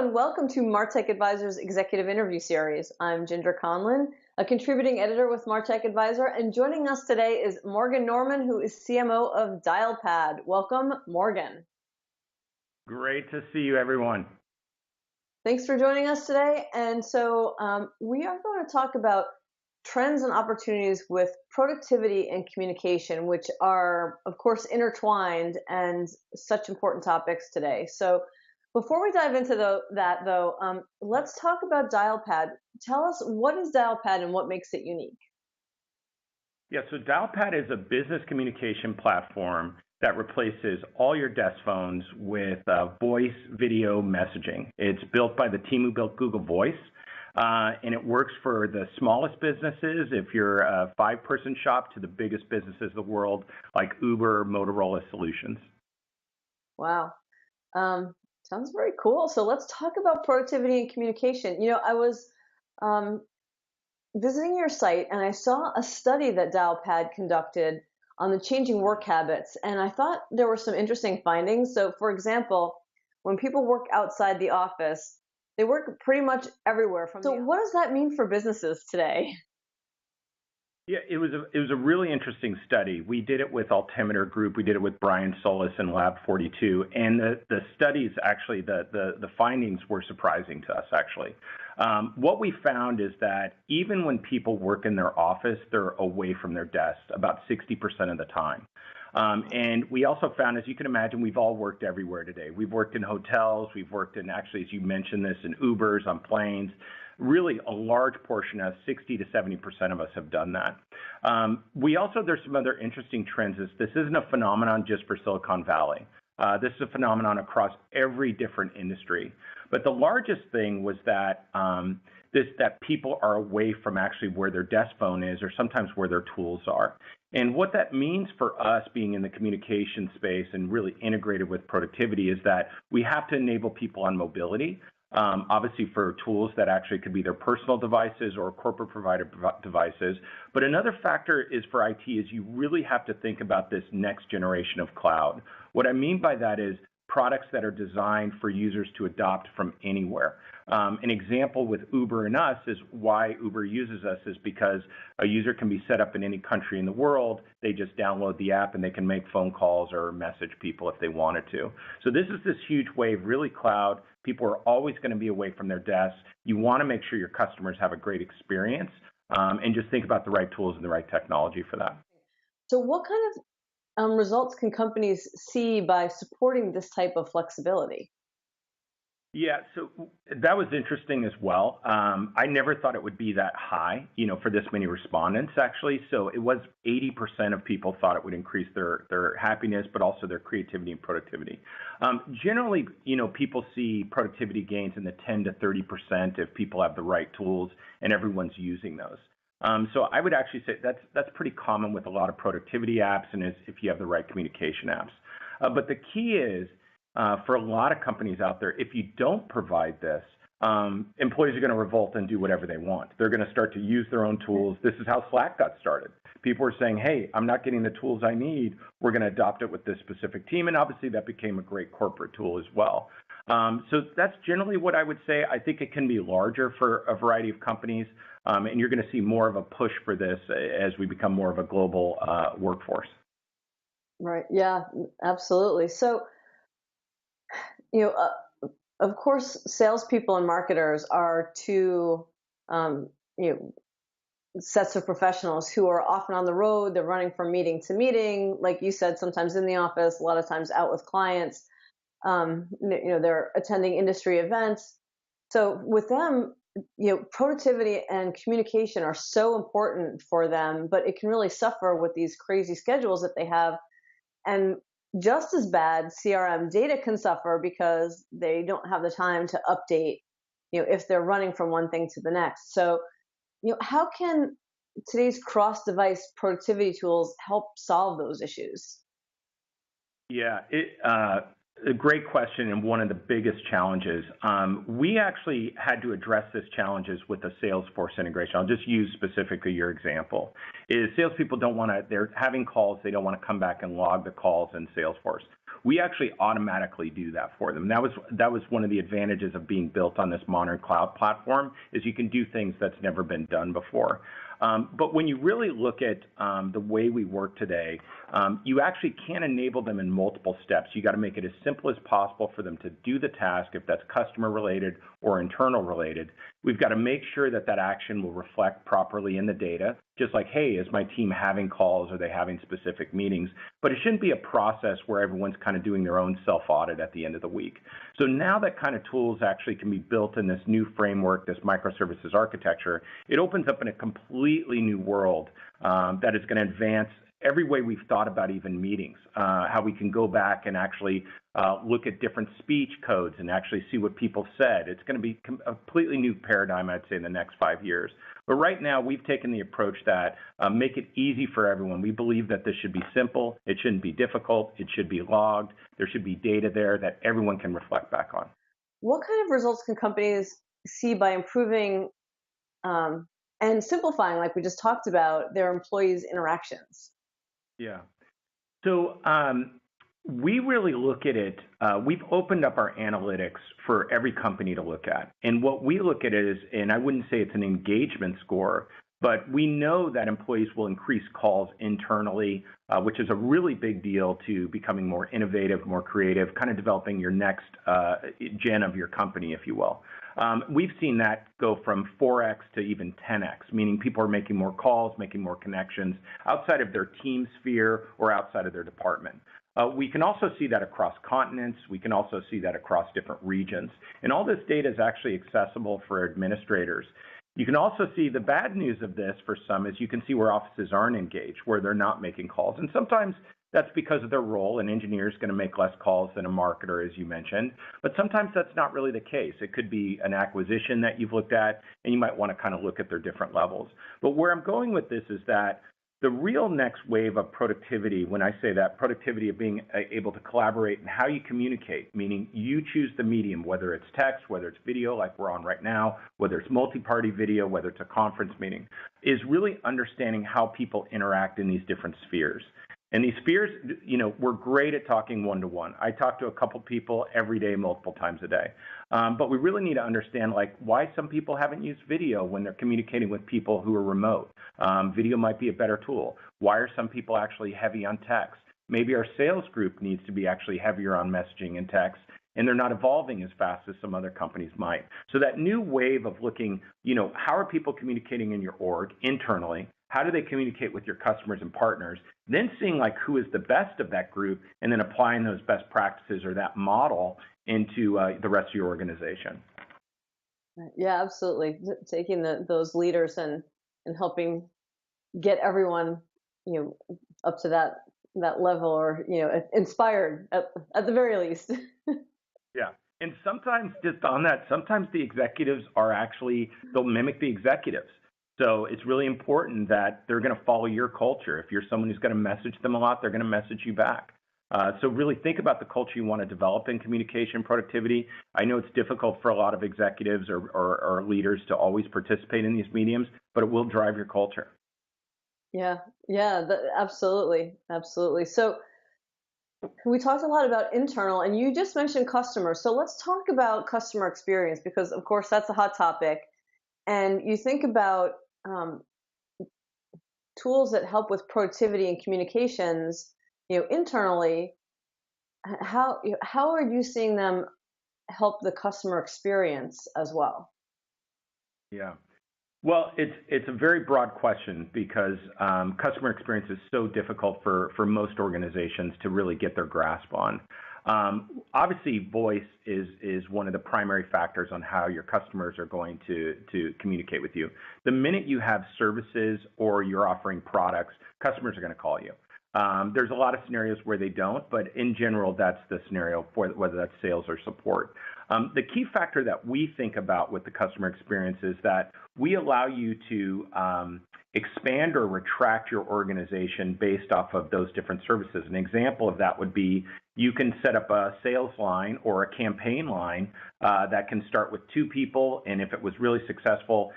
and welcome to Martech Advisor's Executive Interview Series. I'm Ginger Conlon, a contributing editor with Martech Advisor, and joining us today is Morgan Norman, who is CMO of Dialpad. Welcome, Morgan. Great to see you, everyone. Thanks for joining us today. And so we are going to talk about trends and opportunities with productivity and communication, which are, of course, intertwined and such important topics today. So before we dive into that, though, let's talk about Dialpad. Tell us, what is Dialpad and what makes it unique? Yeah, so Dialpad is a business communication platform that replaces all your desk phones with voice video messaging. It's built by the team who built Google Voice, and it works for the smallest businesses, if you're a 5-person shop, to the biggest businesses in the world, like Uber, Motorola Solutions. Wow. Sounds very cool. So let's talk about productivity and communication. You know, I was visiting your site and I saw a study that Dialpad conducted on the changing work habits, and I thought there were some interesting findings. So, for example, when people work outside the office, they work pretty much everywhere from the office. So what does that mean for businesses today? Yeah, it was a really interesting study. We did it with Altimeter Group. We did it with Brian Solis and Lab 42, and the studies actually, the findings were surprising to us. Actually, what we found is that even when people work in their office, they're away from their desk about 60% of the time. And we also found, as you can imagine, we've all worked everywhere today. We've worked in hotels. We've worked in, actually, as you mentioned this, in Ubers, on planes. Really, a large portion of 60 to 70% of us have done that. There's some other interesting trends. This isn't a phenomenon just for Silicon Valley. This is a phenomenon across every different industry. But the largest thing was that that people are away from actually where their desk phone is, or sometimes where their tools are. And what that means for us, being in the communication space and really integrated with productivity, is that we have to enable people on mobility. Obviously for tools that actually could be their personal devices or corporate provider devices. But another factor is for IT is you really have to think about this next generation of cloud. What I mean by that is products that are designed for users to adopt from anywhere. An example with Uber and us is why Uber uses us is because a user can be set up in any country in the world. They just download the app and they can make phone calls or message people if they wanted to. So this is this huge wave, really cloud. People are always going to be away from their desks. You want to make sure your customers have a great experience, and just think about the right tools and the right technology for that. So what kind of results can companies see by supporting this type of flexibility? Yeah, so that was interesting as well. I never thought it would be that high, for this many respondents, actually. So it was 80% of people thought it would increase their happiness, but also their creativity and productivity. Generally, people see productivity gains in the 10 to 30% if people have the right tools and everyone's using those. So I would actually say that's pretty common with a lot of productivity apps, and if you have the right communication apps. But the key is, for a lot of companies out there, if you don't provide this, employees are going to revolt and do whatever they want. They're going to start to use their own tools. This is how Slack got started. People were saying, hey, I'm not getting the tools I need. We're going to adopt it with this specific team. And obviously that became a great corporate tool as well. So that's generally what I would say. I think it can be larger for a variety of companies. And you're going to see more of a push for this as we become more of a global workforce. Right. Yeah, absolutely. So, of course, salespeople and marketers are two, sets of professionals who are often on the road. They're running from meeting to meeting, like you said, sometimes in the office, a lot of times out with clients. They're attending industry events. So with them, productivity and communication are so important for them, but it can really suffer with these crazy schedules that they have. And just as bad, CRM data can suffer because they don't have the time to update, if they're running from one thing to the next. So, how can today's cross-device productivity tools help solve those issues? Yeah, a great question, and one of the biggest challenges. We actually had to address this challenges with a Salesforce integration. I'll just use specifically your example. Is salespeople don't want to, they're having calls, they don't want to come back and log the calls in Salesforce. we actually automatically do that for them. That was one of the advantages of being built on this modern cloud platform, is you can do things that's never been done before. But when you really look at the way we work today, you actually can enable them in multiple steps. You got to make it as simple as possible for them to do the task, if that's customer related or internal related. We've got to make sure that that action will reflect properly in the data, just like, hey, is my team having calls? Are they having specific meetings? But it shouldn't be a process where everyone's kind of doing their own self-audit at the end of the week. So now that kind of tools actually can be built in this new framework, this microservices architecture, it opens up in a completely new world that is going to advance every way we've thought about even meetings, how we can go back and actually look at different speech codes and actually see what people said. It's going to be a completely new paradigm, I'd say, in the next 5 years. But right now, we've taken the approach that make it easy for everyone. We believe that this should be simple. It shouldn't be difficult. It should be logged. There should be data there that everyone can reflect back on. What kind of results can companies see by improving and simplifying, like we just talked about, their employees' interactions? Yeah. So we really look at it, we've opened up our analytics for every company to look at. And what we look at is, and I wouldn't say it's an engagement score, but we know that employees will increase calls internally, which is a really big deal to becoming more innovative, more creative, kind of developing your next gen of your company, if you will. We've seen that go from 4x to even 10x, meaning people are making more calls, making more connections outside of their team sphere or outside of their department. We can also see that across continents. We can also see that across different regions. And all this data is actually accessible for administrators. You can also see the bad news of this for some is you can see where offices aren't engaged, where they're not making calls. And sometimes that's because of their role. An engineer is going to make less calls than a marketer, as you mentioned. But sometimes that's not really the case. It could be an acquisition that you've looked at, and you might want to kind of look at their different levels. But where I'm going with this is that the real next wave of productivity, when I say that, productivity of being able to collaborate and how you communicate, meaning you choose the medium, whether it's text, whether it's video like we're on right now, whether it's multi-party video, whether it's a conference meeting, is really understanding how people interact in these different spheres. And these spheres, we're great at talking one-to-one. I talk to a couple people every day, multiple times a day. But we really need to understand, why some people haven't used video when they're communicating with people who are remote. Video might be a better tool. Why are some people actually heavy on text? Maybe our sales group needs to be actually heavier on messaging and text, and they're not evolving as fast as some other companies might. So that new wave of looking, how are people communicating in your org internally? How do they communicate with your customers and partners? Then seeing who is the best of that group, and then applying those best practices or that model into the rest of your organization. Yeah, absolutely. Taking those leaders and helping get everyone, up to that level, or inspired at the very least. Yeah. And sometimes, just on that, sometimes the executives are actually, they'll mimic the executives. So it's really important that they're going to follow your culture. If you're someone who's going to message them a lot, they're going to message you back. So really think about the culture you want to develop in communication productivity. I know it's difficult for a lot of executives or leaders to always participate in these mediums, but it will drive your culture. Yeah, absolutely. Absolutely. So we talked a lot about internal, and you just mentioned customers. So let's talk about customer experience, because of course that's a hot topic. And you think about tools that help with productivity and communications, internally. How are you seeing them help the customer experience as well? Yeah. Well, it's a very broad question, because customer experience is so difficult for most organizations to really get their grasp on. Obviously, voice is one of the primary factors on how your customers are going to communicate with you. The minute you have services or you're offering products, customers are going to call you. There's a lot of scenarios where they don't, but in general, that's the scenario for whether that's sales or support. The key factor that we think about with the customer experience is that we allow you to expand or retract your organization based off of those different services. An example of that would be you can set up a sales line or a campaign line that can start with 2 people, and if it was really successful,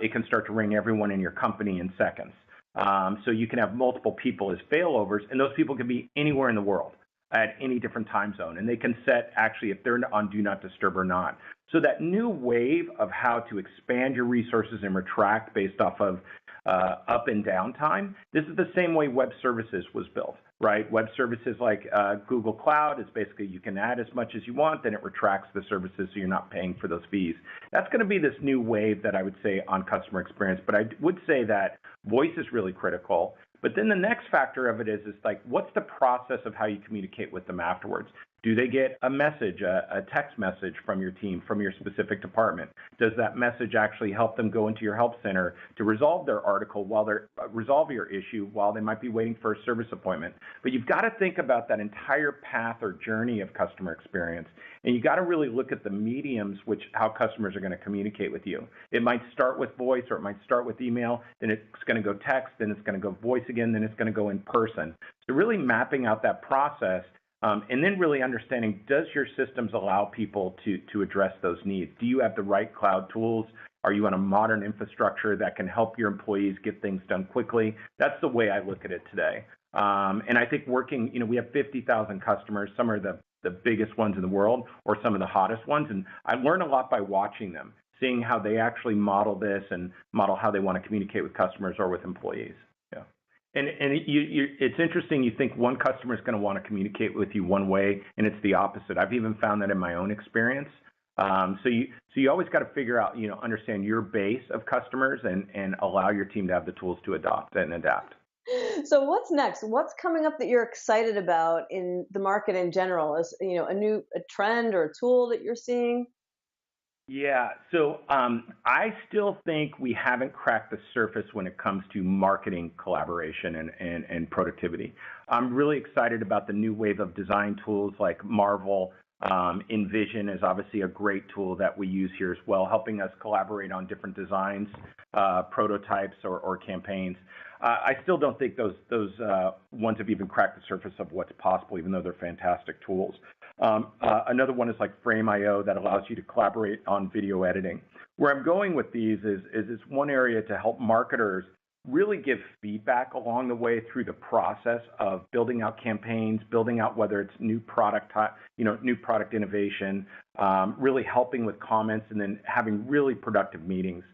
it can start to ring everyone in your company in seconds. So you can have multiple people as failovers, and those people can be anywhere in the world. at any different time zone. And they can set actually if they're on do not disturb or not. So that new wave of how to expand your resources and retract based off of up and down time, this is the same way web services was built, right? Web services like Google Cloud is basically you can add as much as you want, then it retracts the services so you're not paying for those fees. That's going to be this new wave that I would say on customer experience, but I would say that voice is really critical. But then the next factor of it is like, what's the process of how you communicate with them afterwards? Do they get a message, a text message from your team, from your specific department? Does that message actually help them go into your help center to resolve their article while they're resolve your issue while they might be waiting for a service appointment? But you've got to think about that entire path or journey of customer experience. And you got to really look at the mediums how customers are going to communicate with you. It might start with voice or it might start with email, then it's going to go text, then it's going to go voice again, then it's going to go in person. So really mapping out that process and then really understanding, does your systems allow people to address those needs? Do you have the right cloud tools? Are you on a modern infrastructure that can help your employees get things done quickly? That's the way I look at it today. And I think working, we have 50,000 customers. Some are the biggest ones in the world or some of the hottest ones. And I learn a lot by watching them, seeing how they actually model this and model how they want to communicate with customers or with employees. Yeah. And it's interesting. You think one customer is going to want to communicate with you one way, and it's the opposite. I've even found that in my own experience. So you always got to figure out, understand your base of customers and allow your team to have the tools to adopt and adapt. So what's next? What's coming up that you're excited about in the market in general? Is a trend or a tool that you're seeing? Yeah, so I still think we haven't cracked the surface when it comes to marketing collaboration and productivity. I'm really excited about the new wave of design tools like Marvel. Envision is obviously a great tool that we use here as well, helping us collaborate on different designs, prototypes, or campaigns. I still don't think those ones have even cracked the surface of what's possible, even though they're fantastic tools. Another one is like Frame.io that allows you to collaborate on video editing. Where I'm going with these is it's one area to help marketers really give feedback along the way through the process of building out campaigns, building out whether it's new product innovation, really helping with comments, and then having really productive meetings.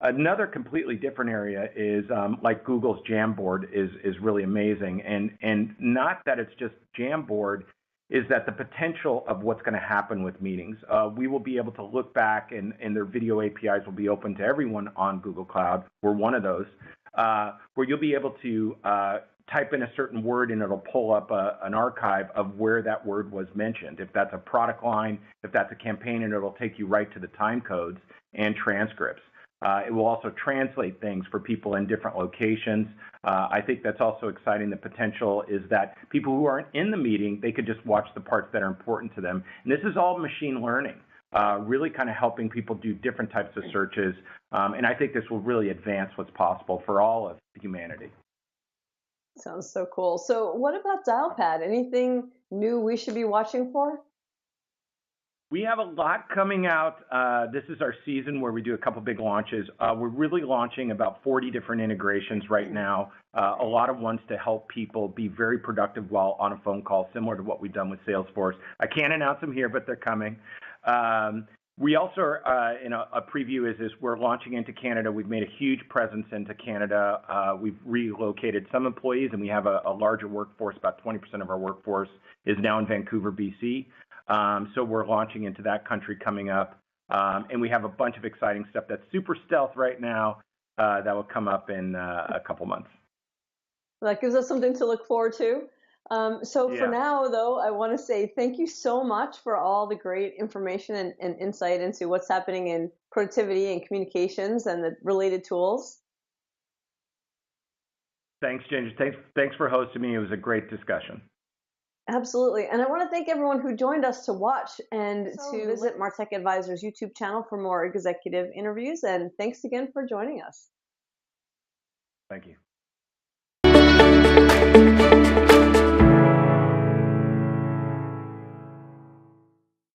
Another completely different area is like Google's Jamboard is really amazing, and not that it's just Jamboard, is that the potential of what's going to happen with meetings. We will be able to look back, and their video APIs will be open to everyone on Google Cloud. We're one of those, where you'll be able to type in a certain word and it'll pull up an archive of where that word was mentioned. If that's a product line, if that's a campaign, and it'll take you right to the time codes and transcripts. It will also translate things for people in different locations. I think that's also exciting. The potential is that people who aren't in the meeting, they could just watch the parts that are important to them. And this is all machine learning, really kind of helping people do different types of searches. And I think this will really advance what's possible for all of humanity. Sounds so cool. So what about Dialpad? Anything new we should be watching for? We have a lot coming out. This is our season where we do a couple big launches. We're really launching about 40 different integrations right now, a lot of ones to help people be very productive while on a phone call, similar to what we've done with Salesforce. I can't announce them here, but they're coming. We also are in a preview is we're launching into Canada. We've made a huge presence into Canada. We've relocated some employees, and we have a larger workforce. About 20% of our workforce is now in Vancouver, BC. So we're launching into that country coming up. And we have a bunch of exciting stuff that's super stealth right now that will come up in a couple months. That gives us something to look forward to. For now, though, I want to say thank you so much for all the great information and insight into what's happening in productivity and communications and the related tools. Thanks, Ginger. Thanks for hosting me. It was a great discussion. Absolutely. And I want to thank everyone who joined us to watch and to visit Martech Advisor's YouTube channel for more executive interviews. And thanks again for joining us. Thank you.